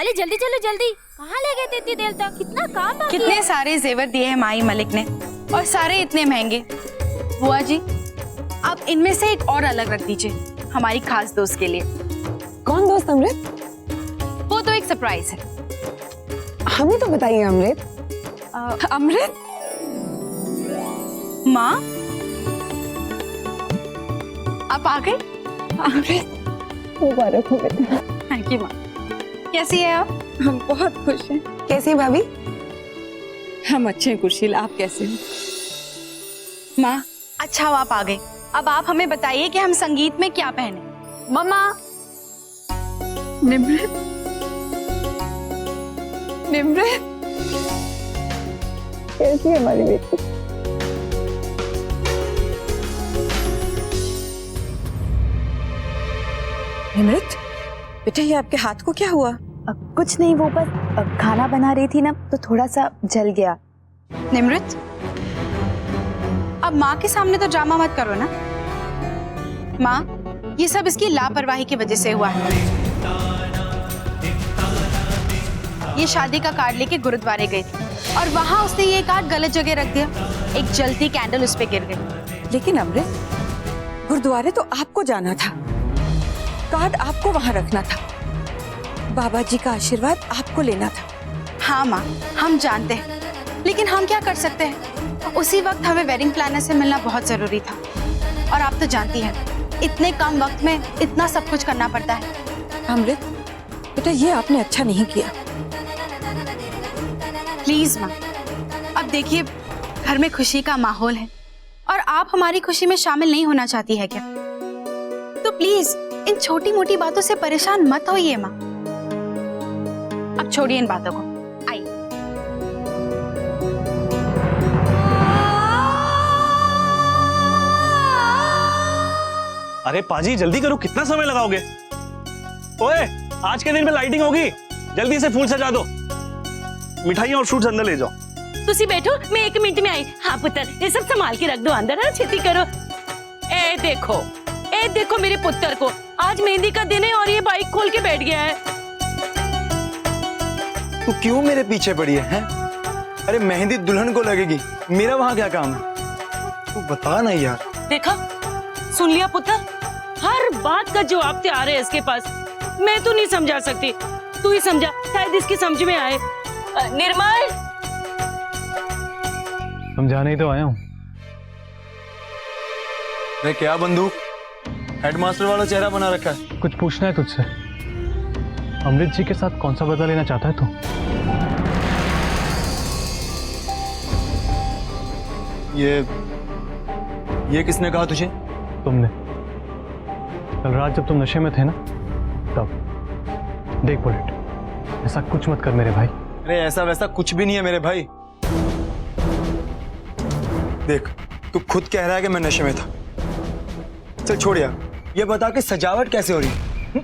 अरे जल्दी चलो जल्दी, कहाँ ले गए थे इतनी देर तक? कितना काम बाकी है। कितने सारे जेवर दिए हैं माई मलिक ने और सारे इतने महंगे। बुआ जी आप इनमें से एक और अलग रख दीजिए हमारी खास दोस्त के लिए। कौन दोस्त अमृत? वो तो एक सरप्राइज है। हमें तो बताइए अमृत। अमृत माँ आप आ गए? अमृत मुबारक हो बेटा। थैंक यू माँ। कैसी है आप? हम बहुत खुश हैं। कैसी है भाभी? हम अच्छे हैं कुर्शील, आप कैसे हैं? माँ अच्छा हो आप आ गए। अब आप हमें बताइए कि हम संगीत में क्या पहने। मम्मा निमृत, निमृत कैसी है हमारी बेटी? निमृत बेटा, ये आपके हाथ को क्या हुआ? कुछ नहीं, वो बस खाना बना रही थी ना तो थोड़ा सा जल गया। निमृत अब माँ के सामने तो ड्रामा मत करो ना। माँ ये सब इसकी लापरवाही की वजह से हुआ है। ये शादी का कार्ड लेके गुरुद्वारे गई थी और वहां उसने ये कार्ड गलत जगह रख दिया। एक जलती कैंडल उस पे गिर गई। लेकिन अमृत, गुरुद्वारे तो आपको जाना था, कार्ड आपको वहां रखना था, बाबा जी का आशीर्वाद आपको लेना था। हाँ माँ हम जानते हैं, लेकिन हम क्या कर सकते हैं। उसी वक्त हमें वेडिंग प्लानर से मिलना बहुत जरूरी था और आप तो जानती हैं इतने कम वक्त में इतना सब कुछ करना पड़ता है। अमृत बेटा, ये आपने अच्छा नहीं किया। प्लीज माँ अब देखिए घर में खुशी का माहौल है और आप हमारी खुशी में शामिल नहीं होना चाहती है क्या? तो प्लीज इन छोटी मोटी बातों से परेशान मत होइए माँ। अब छोड़िए इन बातों को। आइए। अरे पाजी जल्दी करो, कितना समय लगाओगे? ओए आज के दिन में लाइटिंग होगी, जल्दी से फूल सजा दो। मिठाइयाँ और फ्रूट्स अंदर ले जाओ। तुसी बैठो, मैं 1 मिनट में आई। हाँ पुत्र, ये सब संभाल के रख दो अंदर। हाँ छेती करो। ए देखो मेरे पुत्र को, आज मेहंदी का दिन है और ये बाइक खोल के बैठ गया है। तू क्यों मेरे पीछे पड़ी है? अरे मेहंदी दुल्हन को लगेगी, मेरा वहां क्या काम है? तू बता ना यार। देखा, सुन लिया पुत्र, हर बात का जवाब तैयार है इसके पास। मैं तो नहीं समझा सकती, तू ही समझा, शायद इसकी समझ में आए। निर्मल समझाने ही तो आया हूँ। अरे क्या बंदूक, हेडमास्टर वाला चेहरा बना रखा है। कुछ पूछना है तुझसे। अमृत जी के साथ कौन सा बदला लेना चाहता है तू? ये किसने कहा तुझे? तुमने। कल रात जब तुम नशे में थे ना, तब। देख बुलेट, ऐसा कुछ मत कर मेरे भाई। अरे ऐसा वैसा कुछ भी नहीं है मेरे भाई। देख तू खुद कह रहा है कि मैं नशे में था। चल छोड़ यार, ये बता कि सजावट कैसे हो रही है?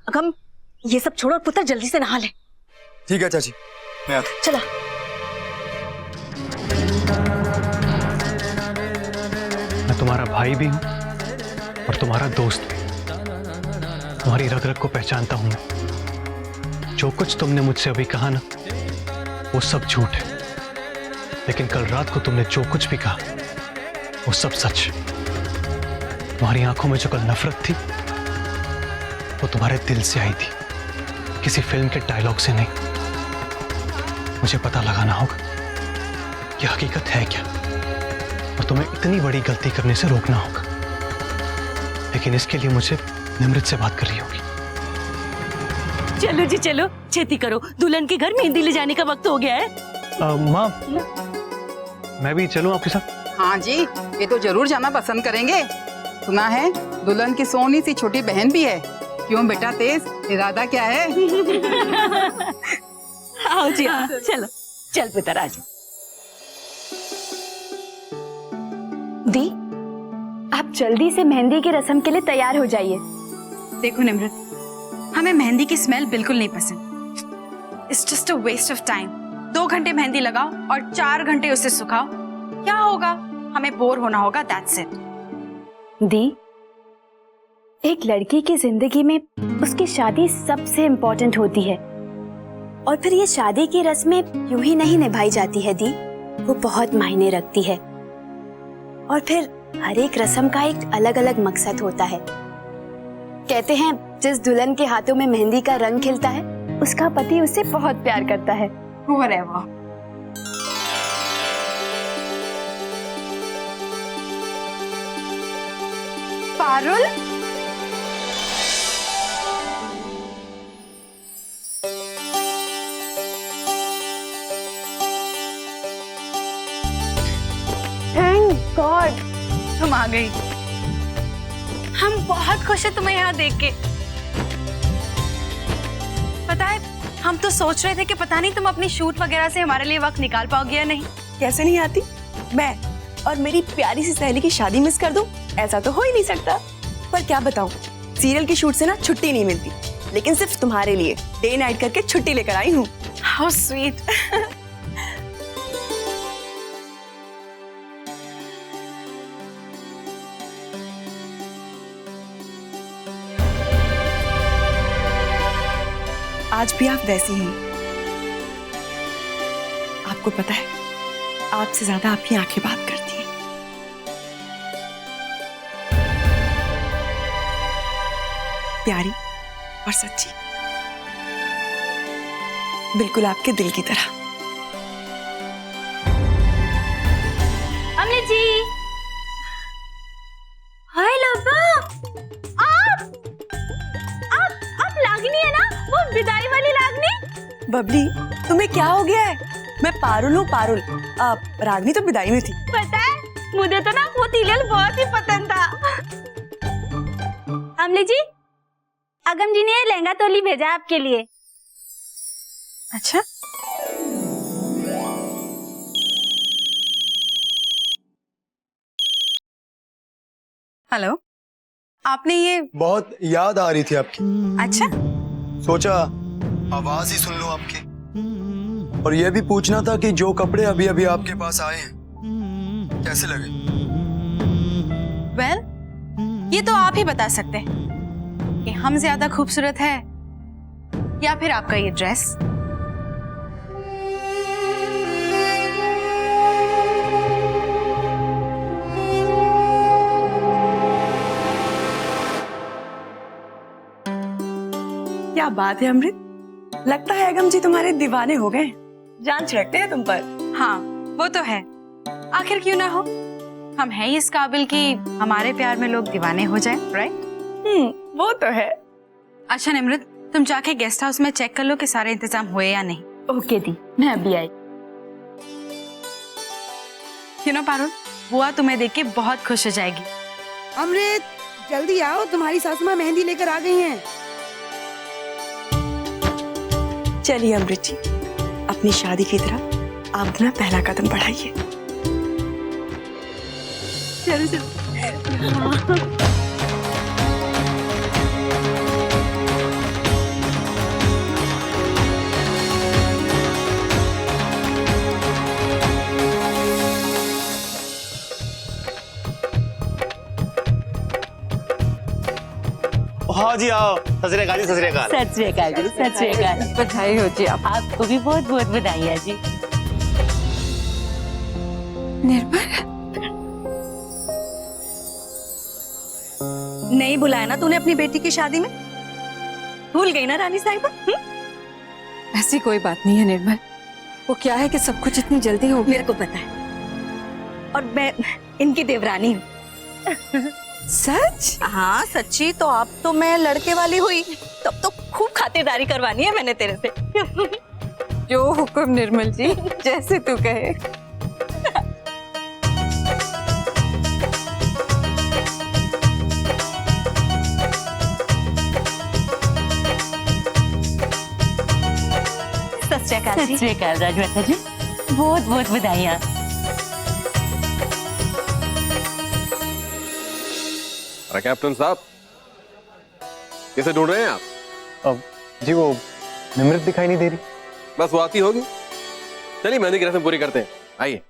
अगम ये सब छोड़ो, पुत्र जल्दी से नहा ले। ठीक है चाची, मैं आता। चला। मैं तुम्हारा भाई भी हूं और तुम्हारा दोस्त भी। तुम्हारी रग रग को पहचानता हूं मैं। जो कुछ तुमने मुझसे अभी कहा ना, वो सब झूठ है, लेकिन कल रात को तुमने जो कुछ भी कहा वो सब सच। तुम्हारी आंखों में जो कल नफरत थी वो तुम्हारे दिल से आई थी, किसी फिल्म के डायलॉग से नहीं। मुझे पता लगाना होगा कि हकीकत है क्या और तुम्हें इतनी बड़ी गलती करने से रोकना होगा, लेकिन इसके लिए मुझे निमृत से बात करनी होगी। चलो जी चलो, छेती करो, दुल्हन के घर मेहंदी ले जाने का वक्त हो गया है। माँ, मैं भी चलूं आपके साथ? हाँ जी, ये तो जरूर जाना पसंद करेंगे। सुना है दुल्हन की सोनी सी छोटी बहन भी है। क्यों बेटा तेज, इरादा क्या है? आओ जी आओ, चलो चल पुत्र आ जाओ। दी, आप जल्दी से मेहंदी की रस्म के लिए तैयार हो जाइए। देखो निमृत, हमें मेहंदी की स्मेल बिल्कुल नहीं पसंद। It's just a waste of time. 2 घंटे मेहंदी लगाओ और 4 घंटे उसे सुखाओ, क्या होगा? हमें बोर होना होगा, दैट्स इट। दी, एक लड़की की जिंदगी में उसकी शादी सबसे इम्पोर्टेंट होती है, और फिर ये शादी की रस्में यूं ही नहीं निभाई जाती है दी, वो बहुत मायने रखती है। और फिर हर एक रस्म का एक अलग अलग मकसद होता है। कहते हैं जिस दुल्हन के हाथों में मेहंदी का रंग खिलता है उसका पति उससे बहुत प्यार करता है। Whatever. पारुल, थैंक गॉड तुम आ गई। हम बहुत खुश हैं तुम्हें यहाँ देख के। पता है, हम तो सोच रहे थे कि पता नहीं तुम अपनी शूट वगैरह से हमारे लिए वक्त निकाल पाओगे या नहीं। कैसे नहीं आती? मैं और मेरी प्यारी सी सहेली की शादी मिस कर दूं? ऐसा तो हो ही नहीं सकता। पर क्या बताऊं, सीरियल की शूट से ना छुट्टी नहीं मिलती, लेकिन सिर्फ तुम्हारे लिए डे नाइट करके छुट्टी लेकर आई हूँ। How sweet. आज भी आप वैसी ही। आपको पता है, आपसे ज्यादा आपकी आंखें बात करती हैं। प्यारी और सच्ची, बिल्कुल आपके दिल की तरह। अमले जी, हाय लब्बा, आप लागनी है ना, वो विदाई वाली लागनी? बबली, तुम्हें क्या हो गया है? मैं पारुल हूँ, पारुल। आप रागनी तो विदाई में थी। पता है, मुझे तो ना वो सीरियल बहुत ही पसंद था। अमले जी, अगम जी ने ये लहंगा तोली भेजा आपके लिए। अच्छा, हेलो, आपने ये बहुत याद आ रही थी आपकी। अच्छा, सोचा आवाज ही सुन लो आपकी, और ये भी पूछना था कि जो कपड़े अभी अभी आपके पास आए हैं कैसे लगे। वेल, ये तो आप ही बता सकते हैं कि हम ज्यादा खूबसूरत है या फिर आपका ये ड्रेस। क्या बात है अमृत, लगता है अगम जी तुम्हारे दीवाने हो गए। जान छिड़कते हैं तुम पर। हाँ, वो तो है। आखिर क्यों ना हो, हम हैं ही इस काबिल कि हमारे प्यार में लोग दीवाने हो जाएं, राइट? वो तो है। अच्छा निमृत, तुम जाके गेस्ट हाउस में चेक कर लो कि सारे इंतजाम हुए या नहीं। ओके दी, मैं अभी आई। यू नो पारुल, बुआ तुम्हें देख के बहुत खुश हो जाएगी। अमृत, जल्दी आओ, तुम्हारी सासू माँ मेहंदी लेकर आ गई हैं। चलिए अमृत जी, अपनी शादी की तरह आप अपना पहला कदम बढ़ाइए। चलो चलो। हाँ जी, आओ। सत श्री अकाल जी, सत श्री अकाल। सत श्री अकाल जी, सत श्री अकाल। बधाई हो जी आपको भी बहुत बहुत बधाई जी। निर्भर, नहीं बुलाया ना तूने अपनी बेटी की शादी में? भूल गई ना रानी साहिबा? ऐसी कोई बात नहीं है निर्मल, वो क्या है कि सब कुछ इतनी जल्दी हो गया। मेरे को पता है, और मैं इनकी देवरानी हूँ। सच? हाँ सच्ची। तो अब तो मैं लड़के वाली हुई, तब तो खूब खातिरदारी करवानी है मैंने तेरे से। जो हुक्म निर्मल जी, जैसे तू कहे। सत श्री अकाल राजमाता जी, बहुत बहुत बधाइयाँ। अरे कैप्टन साहब, कैसे ढूंढ रहे हैं आप? अब जी वो निमृत दिखाई नहीं दे रही। बस वो आती होगी। चलिए मेहंदी की रस्म पूरी करते हैं, आइए।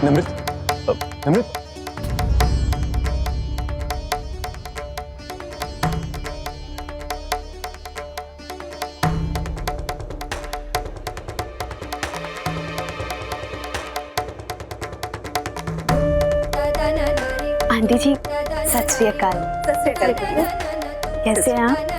निमृत, निमृत, आंटी जी सत श्री अकाल। कैसे हैं आप?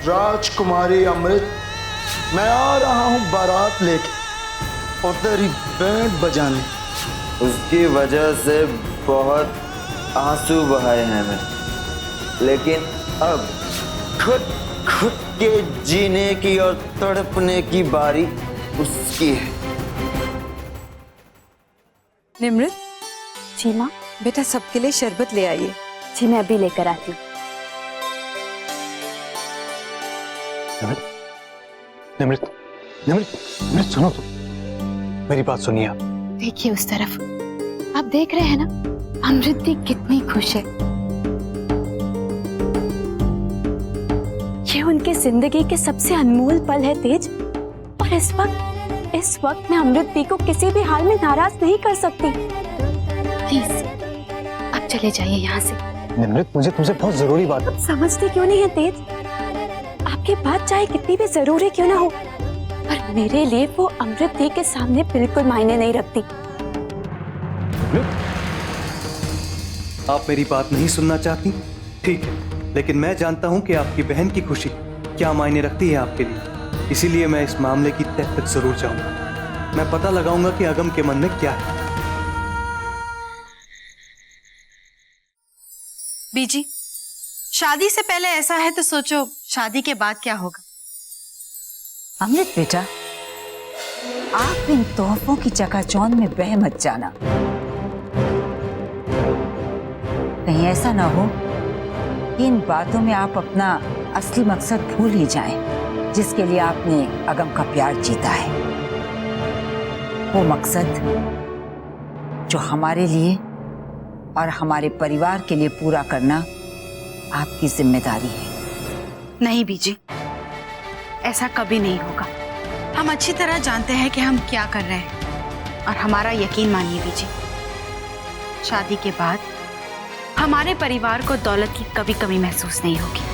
राजकुमारी अमृत, मैं आ रहा हूँ बारात लेके और तेरी बैंड बजाने। उसकी वजह से बहुत आंसू बहाए हैं मैं, लेकिन अब खुद खुद के जीने की और तड़पने की बारी उसकी है। निमृत, जी माँ। बेटा सबके लिए शरबत ले आइए। जी मैं अभी लेकर आती हूँ। निमृत, निमृत, निमृत, सुनो तो, मेरी बात सुनिए आप। देखिए उस तरफ, आप देख रहे हैं ना अमृत दी कितनी खुश है। ये उनकी जिंदगी के सबसे अनमोल पल है तेज, और इस वक्त मैं अमृत दी को किसी भी हाल में नाराज नहीं कर सकती। प्लीज अब चले जाइए यहाँ से। निमृत, मुझे तुमसे बहुत जरूरी बात है। समझते क्यों नहीं है तेज? आपकी बात चाहे कितनी भी जरूरी क्यों ना हो, पर मेरे लिए वो अमृत दी के सामने बिल्कुल मायने नहीं रखती। आप मेरी बात नहीं सुनना चाहती? ठीक है, लेकिन मैं जानता हूं कि आपकी बहन की खुशी क्या मायने रखती है आपके लिए। इसीलिए मैं इस मामले की तह तक जरूर जाऊंगा। मैं पता लगाऊंगा कि अगम के मन में क्या है। बीजी, शादी से पहले ऐसा है तो सोचो शादी के बाद क्या होगा। अमृत बेटा, आप इन तोहफों की चकाचौंध में बह मत जाना। कहीं ऐसा ना हो कि इन बातों में आप अपना असली मकसद भूल ही जाएं, जिसके लिए आपने अगम का प्यार जीता है। वो मकसद जो हमारे लिए और हमारे परिवार के लिए पूरा करना आपकी जिम्मेदारी है। नहीं बीजी, ऐसा कभी नहीं होगा। हम अच्छी तरह जानते हैं कि हम क्या कर रहे हैं, और हमारा यकीन मानिए बीजी, शादी के बाद हमारे परिवार को दौलत की कभी कमी महसूस नहीं होगी।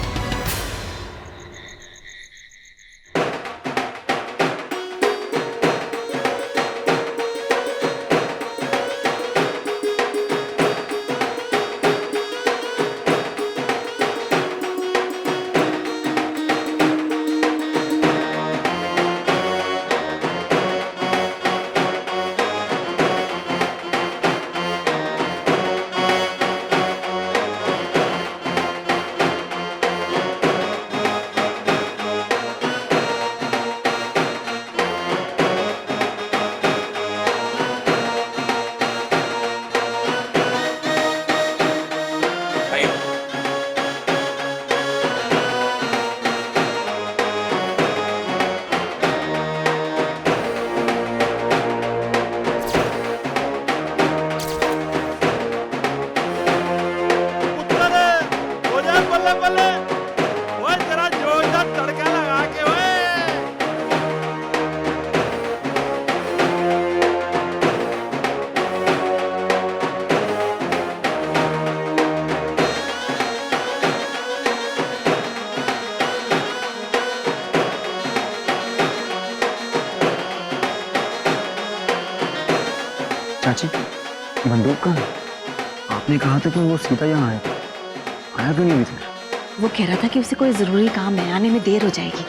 चाची, बंदूक कहाँ है? आपने कहा था कि वो सीता यहाँ आया, आया क्यों नहीं अभी तक? वो कह रहा था कि उसे कोई जरूरी काम है, आने में देर हो जाएगी।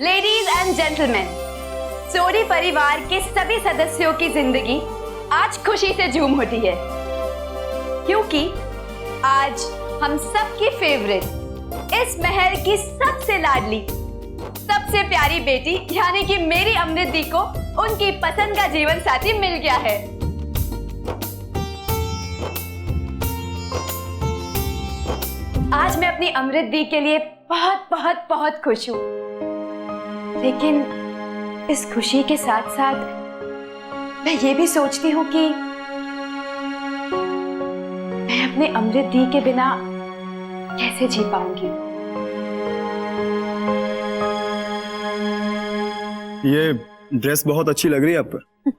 लेडीज एंड जेंटलमैन, सोनी परिवार के सभी सदस्यों की जिंदगी आज खुशी से झूम उठी है, क्योंकि आज हम सबकी फेवरेट, इस महल की सबसे लाडली, सबसे प्यारी बेटी यानी कि मेरी अमृत दी को उनकी पसंद का जीवन साथी मिल गया है। आज मैं अपनी अमृत दी के लिए बहुत बहुत बहुत खुश हूँ, लेकिन इस खुशी के साथ साथ मैं ये भी सोचती हूँ कि मैं अपने अमृत दी के बिना कैसे जी पाऊंगी। ये ड्रेस बहुत अच्छी लग रही है आप पर।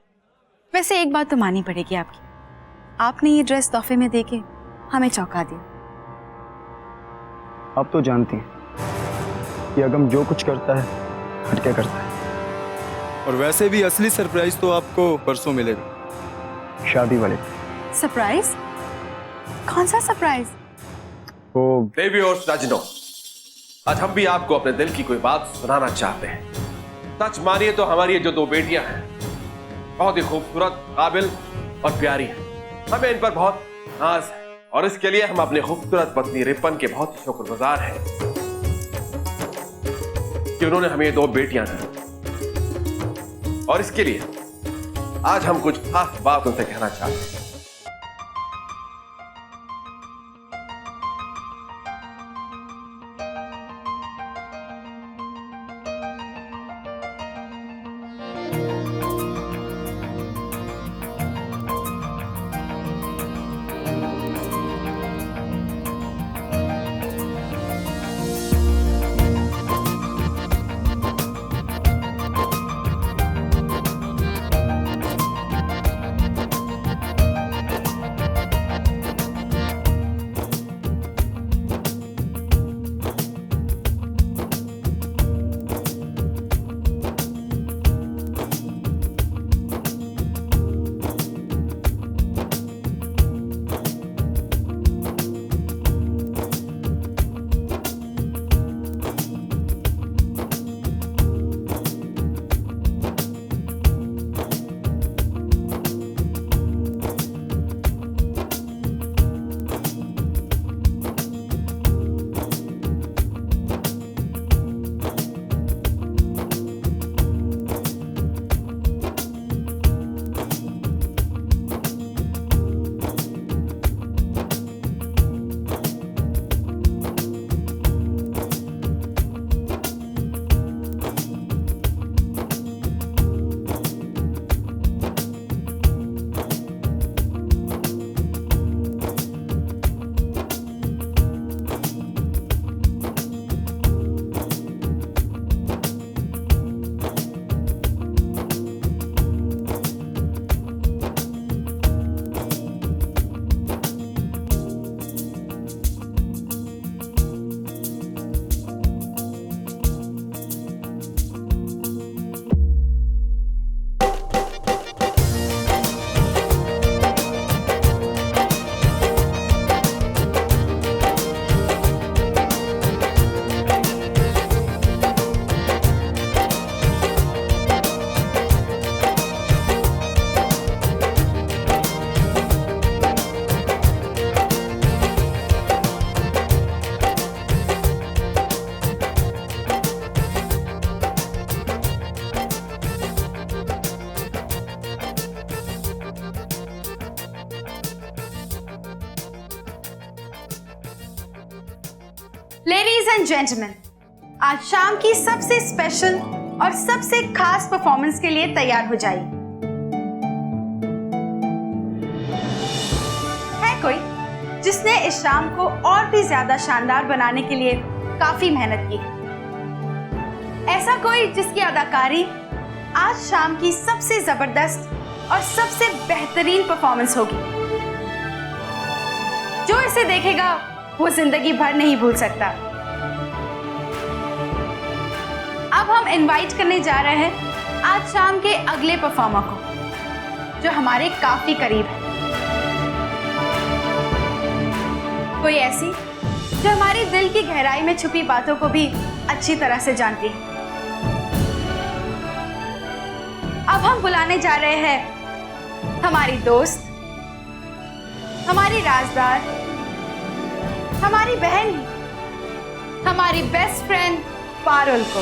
वैसे एक बात तो माननी पड़ेगी आपकी, आपने ये ड्रेस तोहफे में देके हमें चौंका दिया। आप तो जानती हैं कि अगम जो कुछ करता है हटके करता है। और वैसे भी असली सरप्राइज तो आपको परसों मिलेगा, शादी वाले। सरप्राइज? कौन सा सरप्राइज? वो देवी और राजनो, आज हम भी आपको अपने दिल की कोई बात सुनाना चाहते हैं। सच मानिए तो हमारी ये जो दो बेटियां हैं बहुत ही खूबसूरत, काबिल और प्यारी हैं। हमें इन पर बहुत नाज है और इसके लिए हम अपनी खूबसूरत पत्नी रिपन के बहुत ही शुक्रगुजार हैं कि उन्होंने हमें ये दो बेटियां दी। और इसके लिए आज हम कुछ खास बात उनसे कहना चाहते हैं। लेडीज एंड जेंटलमैन, आज शाम की सबसे स्पेशल और सबसे खास परफॉर्मेंस के लिए तैयार हो जाइए। है कोई जिसने इस शाम को और भी ज्यादा शानदार बनाने के लिए काफी मेहनत की है? ऐसा कोई जिसकी अदाकारी आज शाम की सबसे जबरदस्त और सबसे बेहतरीन परफॉर्मेंस होगी, जो इसे देखेगा वो जिंदगी भर नहीं भूल सकता। अब हम इनवाइट करने जा रहे हैं आज शाम के अगले परफॉर्मर को, जो हमारे काफी करीब है। कोई ऐसी जो हमारे दिल की गहराई में छुपी बातों को भी अच्छी तरह से जानती है। अब हम बुलाने जा रहे हैं हमारी दोस्त, हमारी राजदार, हमारी बहन, हमारी बेस्ट फ्रेंड पारुल को।